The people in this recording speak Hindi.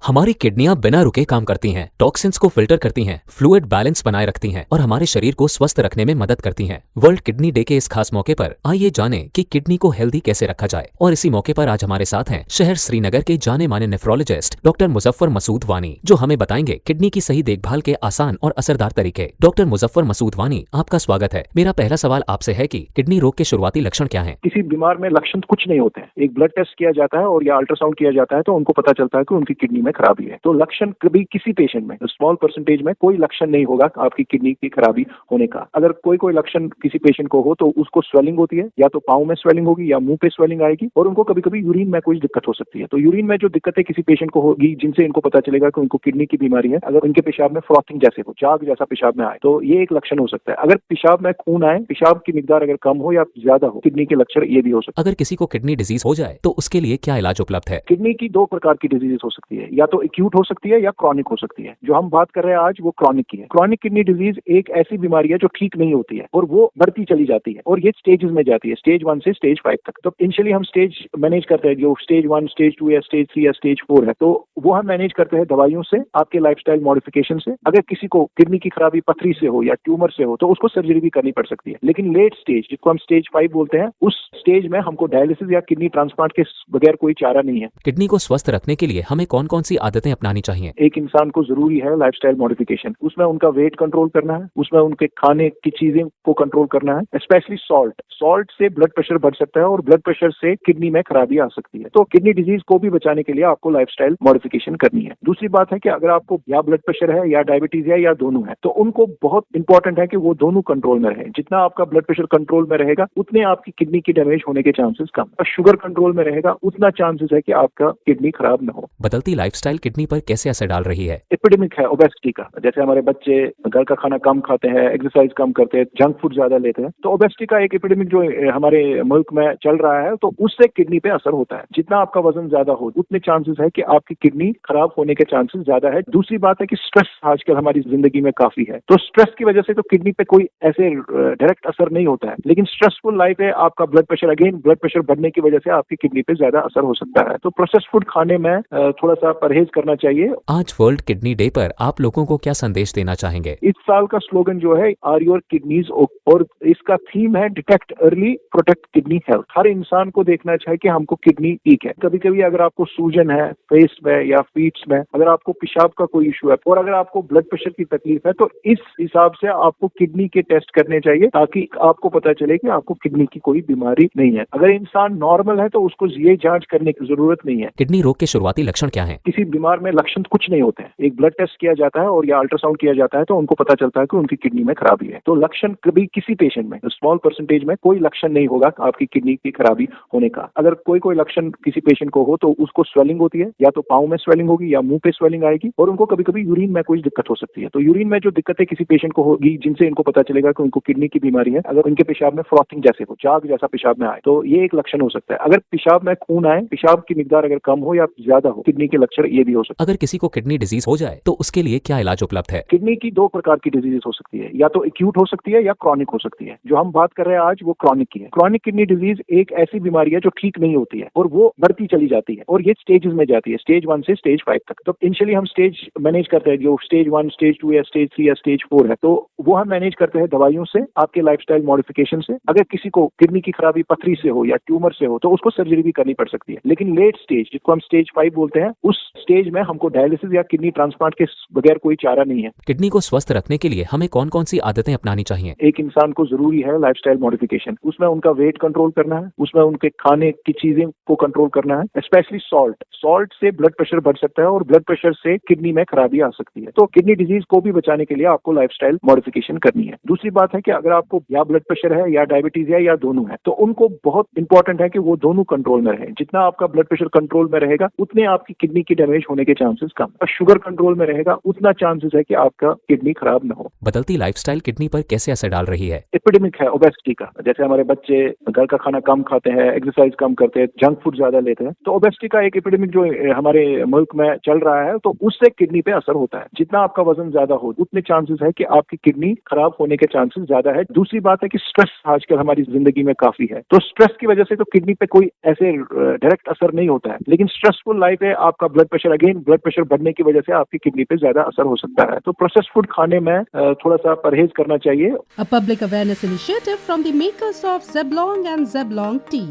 हमारी किडनियां बिना रुके काम करती हैं, टॉक्सिन्स को फिल्टर करती हैं, फ्लूइड बैलेंस बनाए रखती हैं और हमारे शरीर को स्वस्थ रखने में मदद करती हैं। वर्ल्ड किडनी डे के इस खास मौके पर आइए जानें कि किडनी को हेल्दी कैसे रखा जाए। और इसी मौके पर आज हमारे साथ हैं शहर श्रीनगर के जाने माने नेफ्रोलॉजिस्ट डॉक्टर मुजफ्फर मसूद वानी, जो हमें बताएंगे किडनी की सही देखभाल के आसान और असरदार तरीके। डॉक्टर मुजफ्फर मसूद वानी, आपका स्वागत है। मेरा पहला सवाल आपसे है कि किडनी रोग के शुरुआती लक्षण क्या हैं? किसी बीमार में लक्षण कुछ नहीं होते हैं। एक ब्लड टेस्ट किया जाता है और या अल्ट्रासाउंड किया जाता है तो उनको पता चलता है कि उनकी किडनी में खराबी है। तो लक्षण कभी किसी पेशेंट में स्मॉल परसेंटेज में कोई लक्षण नहीं होगा आपकी किडनी की खराबी होने का। अगर कोई लक्षण किसी पेशेंट को हो तो उसको स्वेलिंग होती है, या तो पाँव में स्वेलिंग होगी या मुंह पे स्वेलिंग आएगी, और उनको कभी कभी यूरिन में कोई दिक्कत हो सकती है। तो यूरिन में जो दिक्कतें किसी पेशेंट को होगी जिनसे इनको पता चलेगा कि उनको किडनी की बीमारी है, अगर उनके पेशाब में फ्रॉथिंग जैसे हो, जाग जैसा पेशाब में आए, तो ये एक लक्षण हो सकता है। अगर पेशाब में खून आए, पेशाब की मिकदार अगर कम हो या ज्यादा हो, किडनी के लक्षण ये भी हो सकते हैं। अगर किसी को किडनी डिजीज हो जाए तो उसके लिए क्या इलाज उपलब्ध है? किडनी की दो प्रकार की डिजीजेस हो सकती है, या तो एक्यूट हो सकती है या क्रॉनिक हो सकती है। जो हम बात कर रहे हैं आज वो क्रॉनिक की है। क्रॉनिक किडनी डिजीज एक ऐसी बीमारी है जो ठीक नहीं होती है और वो बढ़ती चली जाती है और ये स्टेजेस में जाती है, स्टेज 1 से स्टेज 5 तक। तो इनिशियली हम स्टेज मैनेज करते हैं, जो स्टेज 1, स्टेज 2 या स्टेज 3 या स्टेज 4 है, तो वो हम मैनेज करते हैं दवाइयों से, आपके लाइफस्टाइल मॉडिफिकेशन से। अगर किसी को किडनी की खराबी पथरी से हो या ट्यूमर से हो तो उसको सर्जरी भी करनी पड़ सकती है। लेकिन लेट स्टेज, जिसको हम स्टेज 5 बोलते हैं, उस स्टेज में हमको डायलिसिस या किडनी ट्रांसप्लांट के बगैर कोई चारा नहीं है। किडनी को स्वस्थ रखने के लिए हमें कौन कौन सी आदतें अपनानी चाहिए? एक इंसान को जरूरी है लाइफस्टाइल मॉडिफिकेशन। उसमें उनका वेट कंट्रोल करना है, उसमें उनके खाने की चीजें को कंट्रोल करना है, स्पेशली सॉल्ट से ब्लड प्रेशर बढ़ सकता है और ब्लड प्रेशर से किडनी में खराबी आ सकती है। तो किडनी डिजीज को भी बचाने के लिए आपको लाइफस्टाइल मॉडिफिकेशन करनी है। दूसरी बात है कि अगर आपको या ब्लड प्रेशर है या डायबिटीज है या दोनों है, तो उनको बहुत इंपॉर्टेंट है कि वो दोनों कंट्रोल में रहे। जितना आपका ब्लड प्रेशर कंट्रोल में रहेगा उतने आपकी किडनी की डैमेज होने के चांसेस कम। और शुगर कंट्रोल में रहेगा उतना चांसेस है कि आपका किडनी खराब न हो। बदलती लाइफस्टाइल किडनी पर कैसे असर डाल रही है? एपिडेमिक है ओबेसिटी का। जैसे हमारे बच्चे घर का खाना कम खाते हैं, एक्सरसाइज कम करते हैं, जंक फूड ज्यादा लेते हैं, तो ओबेसिटी का एक एपिडेमिक जो हमारे मुल्क में चल रहा है, तो उससे किडनी पे असर होता है। जितना आपका वजन ज्यादा हो उतने चांसेस है कि आपकी किडनी खराब होने के चांसेस ज्यादा है। दूसरी बात है कि स्ट्रेस आजकल हमारी जिंदगी में काफी है, तो स्ट्रेस की वजह से तो किडनी पे कोई ऐसे डायरेक्ट असर नहीं होता है, लेकिन स्ट्रेसफुल लाइफ है, आपका ब्लड प्रेशर बढ़ने की वजह से आपकी किडनी पे ज्यादा असर हो सकता है। तो प्रोसेस्ड फूड खाने में थोड़ा सा परहेज करना चाहिए। आज वर्ल्ड किडनी डे पर आप लोगों को क्या संदेश देना चाहेंगे? इस साल का स्लोगन जो है आर योर किडनीज, और इसका थीम है detect early protect kidney health. हर इंसान को देखना चाहिए कि हमको किडनी ठीक है। कभी कभी अगर आपको सूजन है फेस में या फीट्स में, अगर आपको पेशाब का कोई इशू है और अगर आपको ब्लड प्रेशर की तकलीफ है, तो इस हिसाब से आपको किडनी के टेस्ट करने चाहिए ताकि आपको पता चले कि आपको किडनी की कोई बीमारी नहीं है। अगर इंसान नॉर्मल है तो उसको ये जांच करने की जरूरत नहीं है। किडनी रोग के शुरुआती लक्षण क्या हैं? किसी बीमार में लक्षण कुछ नहीं होते हैं। एक ब्लड टेस्ट किया जाता है और या अल्ट्रासाउंड किया जाता है तो उनको पता चलता है कि उनकी किडनी में खराबी है। तो लक्षण कभी किसी पेशेंट में स्मॉल परसेंटेज में कोई लक्षण नहीं होगा आपकी किडनी की खराबी होने का। अगर कोई लक्षण किसी पेशेंट को हो तो उसको स्वेलिंग होती है, या तो पाँव में स्वेलिंग होगी या मुंह पे स्वेलिंग आएगी, और उनको कभी कभी यूरिन में कोई दिक्कत हो सकती है। तो यूरिन में जो दिक्कतें किसी पेशेंट को होगी जिनसे इनको पता चलेगा कि उनको किडनी की बीमारी है, अगर उनके पेशाब में फ्रॉथिंग जैसे हो, जाग जैसा पेशाब में आए, तो ये एक लक्षण हो सकता है। अगर पेशाब में खून आए, पेशाब की मिकदार अगर कम हो या ज्यादा हो, किडनी के लक्षण ये भी हो सकता है। अगर किसी को किडनी डिजीज हो जाए तो उसके लिए क्या इलाज उपलब्ध है? किडनी की दो प्रकार की डिजीजेस हो सकती है, या तो एक्यूट हो सकती है या क्रॉनिक हो सकती है। जो हम बात कर रहे हैं आज वो क्रॉनिक की है। क्रॉनिक किडनी डिजीज एक ऐसी बीमारी है जो ठीक नहीं होती है और वो बढ़ती चली जाती है और ये स्टेजेस में जाती है, स्टेज 1 से स्टेज 5 तक। तो इनिशियली हम स्टेज मैनेज करते हैं, जो स्टेज 1, स्टेज 2 या स्टेज 3 या स्टेज 4 है, तो वो हम मैनेज करते हैं दवाइयों से, आपके लाइफस्टाइल मॉडिफिकेशन से। अगर किसी को किडनी की खराबी पथरी से हो या ट्यूमर से हो तो उसको सर्जरी भी करनी पड़ सकती है। लेकिन लेट स्टेज, जिसको हम स्टेज 5 बोलते हैं, उस स्टेज में हमको डायलिसिस या किडनी ट्रांसप्लांट के बगैर कोई चारा नहीं है। किडनी को स्वस्थ रखने के लिए हमें कौन कौन सी आदतें अपनानी चाहिए? एक इंसान को जरूरी है लाइफस्टाइल मॉडिफिकेशन। उसमें उनका वेट कंट्रोल करना है, उसमें उनके खाने की चीजें को कंट्रोल करना है, स्पेशली सॉल्ट से ब्लड प्रेशर बढ़ सकता है और ब्लड प्रेशर से किडनी में खराबी आ सकती है। तो किडनी डिजीज को भी बचाने के लिए आपको लाइफस्टाइल मॉडिफिकेशन करनी है। दूसरी बात है कि अगर आपको या ब्लड प्रेशर है या डायबिटीज है या दोनों है, तो उनको बहुत इंपॉर्टेंट है कि वो दोनों कंट्रोल में रहे। जितना आपका ब्लड प्रेशर कंट्रोल में रहेगा उतने आपकी किडनी की डैमेज होने के चांसेस कम। और शुगर कंट्रोल में रहेगा उतना चांसेस है कि आपका किडनी खराब न हो। बदलती लाइफस्टाइल किडनी पर कैसे असर डाल रही है? एपिडेमिक है ओबेसिटी का। जैसे हमारे बच्चे घर का खाना कम खाते हैं, एक्सरसाइज कम करते हैं, जंक फूड ज्यादा लेते हैं, तो ओबेसिटी का एक एपिडेमिक जो हमारे मुल्क में चल रहा है, तो उससे किडनी पे असर होता है। जितना आपका वजन ज्यादा हो उतने चांसेस है कि आपकी किडनी खराब होने के चांसेस ज्यादा है। दूसरी बात है कि स्ट्रेस आजकल हमारी जिंदगी में काफी है, तो स्ट्रेस की वजह से तो किडनी पे कोई ऐसे डायरेक्ट असर नहीं होता है, लेकिन स्ट्रेसफुल लाइफ है, आपका blood pressure, again blood pressure बढ़ने की वजह से आपकी किडनी पे ज्यादा असर हो सकता है। तो प्रोसेस्ड फूड खाने में थोड़ा सा परहेज करना चाहिए। A public awareness initiative from the makers of Zeblong and Zeblong tea.